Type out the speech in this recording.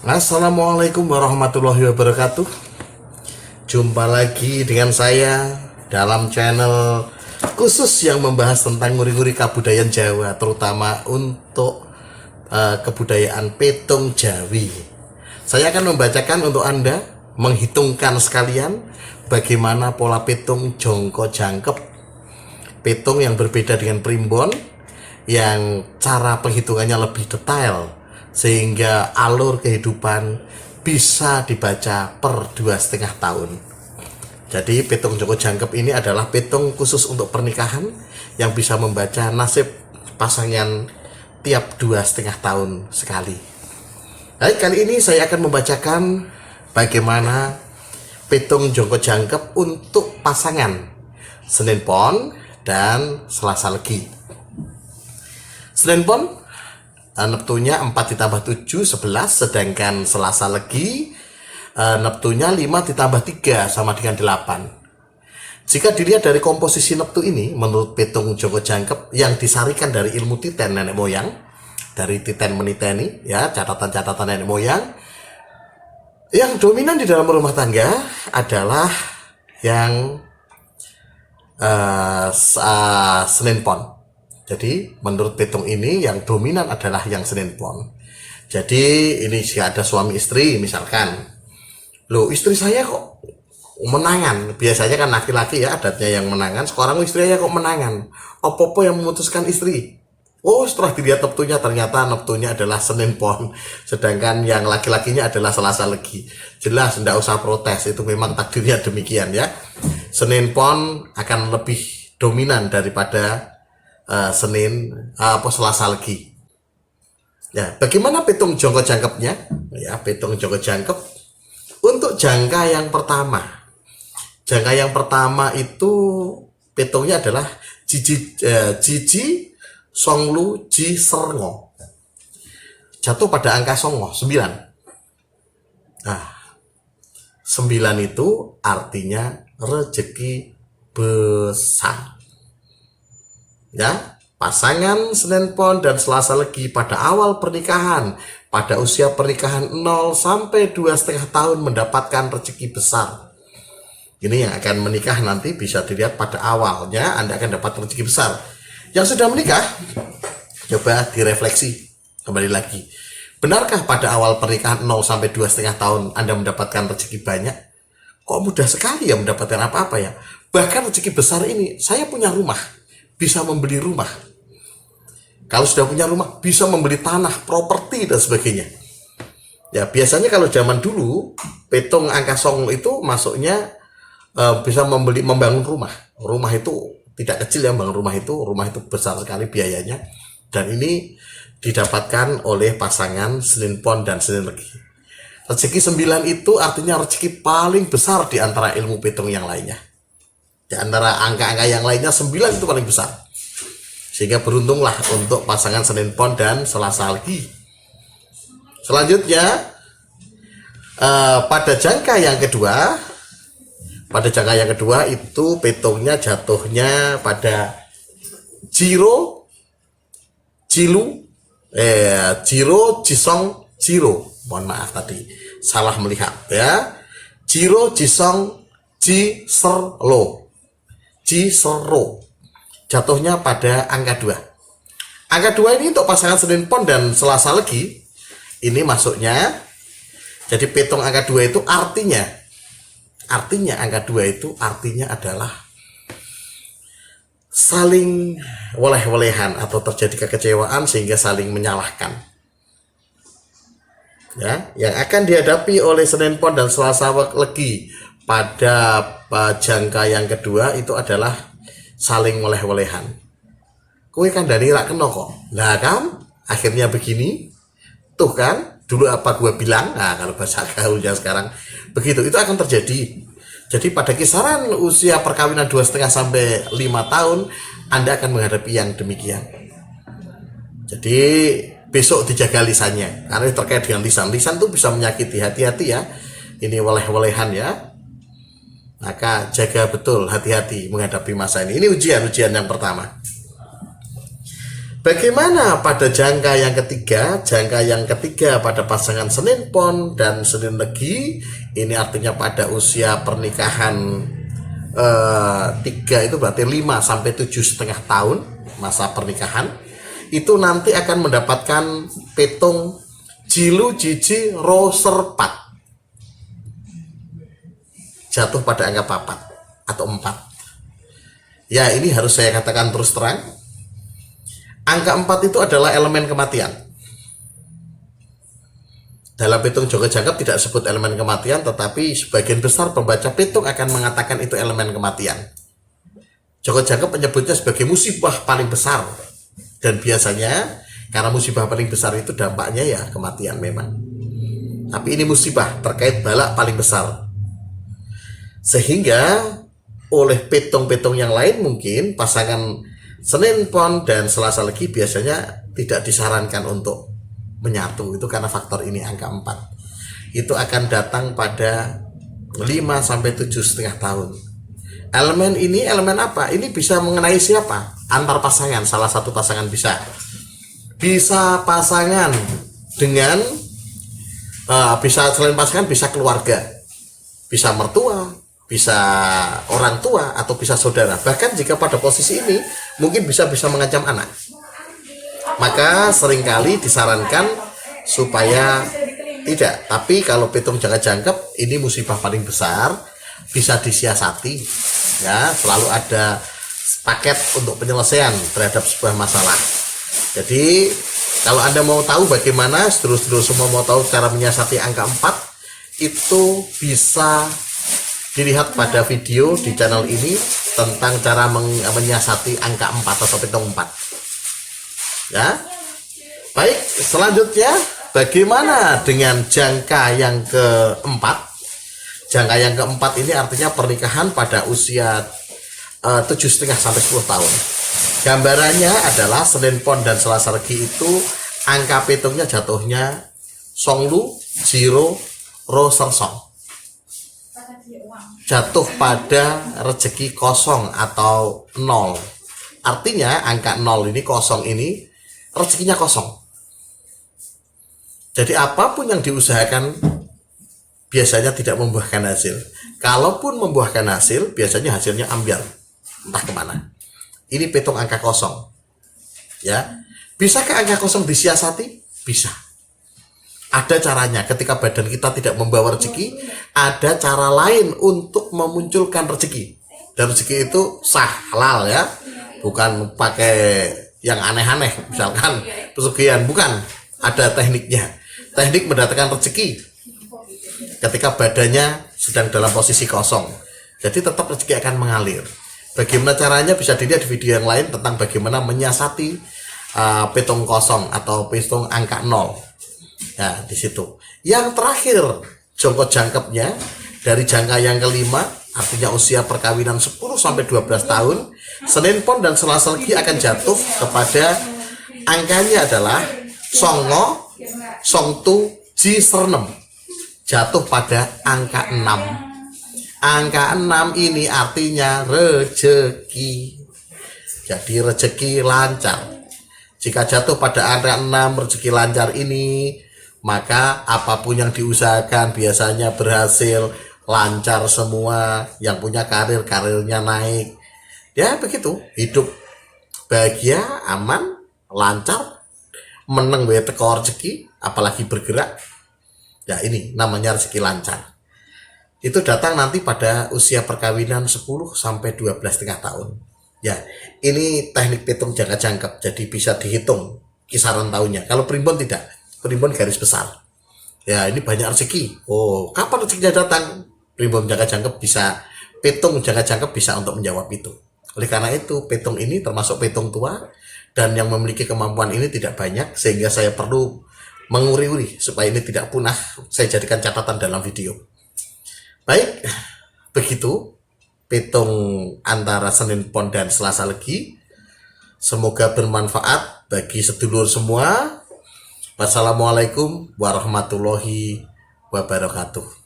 Assalamualaikum warahmatullahi wabarakatuh. Jumpa lagi dengan saya dalam channel khusus yang membahas tentang nguri-nguri kebudayaan Jawa, terutama untuk kebudayaan Petung Jawi. Saya akan membacakan untuk Anda, menghitungkan sekalian bagaimana pola petung jongko jangkep, petung yang berbeda dengan primbon, yang cara penghitungannya lebih detail sehingga alur kehidupan bisa dibaca per 2,5 tahun. Jadi petung jongko jangkep ini adalah petung khusus untuk pernikahan yang bisa membaca nasib pasangan tiap 2,5 tahun sekali. Baik, kali ini saya akan membacakan bagaimana petung jongko jangkep untuk pasangan Senin Pon dan Selasa Legi. Senin Pon neptunya 4 ditambah 7 11, sedangkan Selasa Legi neptunya 5 ditambah 3 sama dengan 8. Jika dilihat dari komposisi neptu ini, menurut petung jongko jangkep yang disarikan dari ilmu titen nenek moyang, dari titen meniteni ya, catatan-catatan nenek moyang, yang dominan di dalam rumah tangga adalah yang Senin Pon. Jadi menurut petung ini yang dominan adalah yang Senin Pon. Jadi ini jika ada suami istri misalkan, loh istri saya kok menangan, biasanya kan laki-laki ya adatnya yang menangan, sekarang istrinya kok menangan, apa-apa yang memutuskan istri. Oh, setelah dilihat neptunya ternyata neptunya adalah Senin Pon, sedangkan yang laki-lakinya adalah Selasa Legi. Jelas tidak usah protes, itu memang takdirnya demikian ya. Senin Pon akan lebih dominan daripada Selasa Legi. Ya, bagaimana petung jongko jangkepnya? Ya, petung jongko jangkep untuk jangka yang pertama. Jangka yang pertama itu petungnya adalah Jiji Songlu Ji Serngo. Jatuh pada angka songo 9. Nah, 9 itu artinya rezeki besar. Ya, pasangan Senin Pon dan Selasa Legi pada awal pernikahan, pada usia pernikahan 0 sampai 2,5 tahun mendapatkan rezeki besar. Ini yang akan menikah nanti bisa dilihat pada awalnya Anda akan dapat rezeki besar. Yang sudah menikah, coba direfleksi kembali lagi. Benarkah pada awal pernikahan 0 sampai 2,5 tahun Anda mendapatkan rezeki banyak? Kok mudah sekali ya mendapatkan apa-apa ya? Bahkan rezeki besar ini, saya punya rumah, bisa membeli rumah. Kalau sudah punya rumah, bisa membeli tanah, properti, dan sebagainya. Ya, biasanya kalau zaman dulu, petung angka song itu masuknya bisa membangun rumah. Rumah itu tidak kecil ya, membangun rumah itu besar sekali biayanya. Dan ini didapatkan oleh pasangan Senin Pon dan Senin Legi. Rezeki 9 itu artinya rezeki paling besar di antara ilmu petung yang lainnya. Di antara angka-angka yang lainnya 9 itu paling besar. Sehingga beruntunglah untuk pasangan Senin Pon dan Selasa Legi. Selanjutnya pada jangka yang kedua itu petungnya jatuhnya pada Jiro Jisong Jiro. Mohon maaf tadi salah melihat ya. Jiro Jisong Jisero. Jatuhnya pada angka 2. Angka 2 ini untuk pasangan Senin Pon dan Selasa Legi. Ini masuknya. Jadi petung angka 2 itu artinya angka 2 itu artinya adalah saling weleh-welehan atau terjadi kekecewaan sehingga saling menyalahkan. Ya, yang akan dihadapi oleh Senin Pon dan Selasa Legi pada jangka yang kedua itu adalah saling weleh-welehan. Kue kan dari rak kena kok. Nah kan, akhirnya begini. Tuh kan, dulu apa gue bilang? Nah, kalau bahasa gaulnya sekarang begitu, itu akan terjadi. Jadi pada kisaran usia perkawinan 2,5 sampai 5 tahun, Anda akan menghadapi yang demikian. Jadi besok dijaga lisannya, karena terkait dengan lisan itu bisa menyakiti, hati-hati ya. Ini weleh-welehan ya. Maka jaga betul, hati-hati menghadapi masa ini. Ini ujian yang pertama. Bagaimana pada jangka yang ketiga? Jangka yang ketiga pada pasangan Senin Pon dan Senin Legi, ini artinya pada usia pernikahan 3 itu berarti 5 sampai 7,5 tahun masa pernikahan. Itu nanti akan mendapatkan petung Jilu Jiji Ro Serpat, jatuh pada angka 4 atau 4. Ya, ini harus saya katakan terus terang. Angka 4 itu adalah elemen kematian. Dalam petung Joko Jangkep tidak sebut elemen kematian, tetapi sebagian besar pembaca petung akan mengatakan itu elemen kematian. Joko Jangkep menyebutnya sebagai musibah paling besar. Dan biasanya karena musibah paling besar itu dampaknya ya kematian memang. Tapi ini musibah terkait balak paling besar. Sehingga oleh petung-petung yang lain mungkin pasangan Senin Pon dan Selasa Legi biasanya tidak disarankan untuk menyatu, itu karena faktor ini angka 4. Itu akan datang pada 5 sampai 7,5 tahun. Elemen ini elemen apa? Ini bisa mengenai siapa? Antar pasangan, salah satu pasangan bisa. Bisa pasangan dengan bisa selain pasangan bisa keluarga. Bisa mertua, bisa orang tua, atau bisa saudara. Bahkan jika pada posisi ini mungkin bisa mengancam anak. Maka seringkali disarankan supaya tidak. Tapi kalau petung jangka jangkep ini musibah paling besar, bisa disiasati. Ya, selalu ada paket untuk penyelesaian terhadap sebuah masalah. Jadi kalau Anda mau tahu bagaimana, sedulur-sedulur semua mau tahu cara menyiasati angka 4, itu bisa dilihat pada video di channel ini tentang cara menyiasati angka 4 atau petung 4. Ya. Baik, selanjutnya bagaimana dengan jangka yang keempat? Jangka yang keempat ini artinya pernikahan pada usia 7,5 sampai 10 tahun. Gambarannya adalah Senin Pon dan Selasa Legi itu angka petungnya jatuhnya Songlu, Jiro, Ro Sersong. Jatuh pada rezeki kosong atau 0. Artinya angka 0 ini, kosong ini, rezekinya kosong. Jadi apapun yang diusahakan biasanya tidak membuahkan hasil. Kalaupun membuahkan hasil, biasanya hasilnya ambiar, entah kemana. Ini petung angka kosong. Ya, bisakah angka kosong disiasati? Bisa. Ada caranya. Ketika badan kita tidak membawa rezeki, ada cara lain untuk memunculkan rezeki. Dan rezeki itu sah, halal ya. Bukan pakai yang aneh-aneh, misalkan pesugihan, bukan. Ada tekniknya. Teknik mendatangkan rezeki ketika badannya sedang dalam posisi kosong. Jadi tetap rezeki akan mengalir. Bagaimana caranya bisa dilihat di video yang lain tentang bagaimana menyiasati petung kosong atau petung angka 0. Ya, di situ. Yang terakhir, jongkok jangkepnya dari jangka yang kelima, artinya usia perkawinan 10 sampai 12 tahun, Senin Pon dan Selasa Legi akan jatuh kepada angkanya adalah Songo, Songtu, Ji Sernem. Jatuh pada angka 6. Angka 6 ini artinya rezeki. Jadi rezeki lancar. Jika jatuh pada angka 6 rezeki lancar ini, maka apapun yang diusahakan biasanya berhasil, lancar semua. Yang punya karirnya naik. Ya begitu, hidup bahagia, aman, lancar, meneng wae teko rezeki, apalagi bergerak. Ya ini namanya rezeki lancar. Itu datang nanti pada usia perkawinan 10 sampai 12,5 tahun. Ya, ini teknik petung jangka jangkep, jadi bisa dihitung kisaran tahunnya. Kalau primbon tidak, primbon garis besar. Ya, ini banyak rezeki. Oh, kapan rezekinya datang? Primbon jangka jangkep bisa, petung jangka jangkep bisa untuk menjawab itu. Oleh karena itu, petung ini termasuk petung tua, dan yang memiliki kemampuan ini tidak banyak, sehingga saya perlu menguri-uri supaya ini tidak punah. Saya jadikan catatan dalam video. Baik, begitu petung antara Senin Pon dan Selasa Legi. Semoga bermanfaat bagi sedulur semua. Wassalamualaikum warahmatullahi wabarakatuh.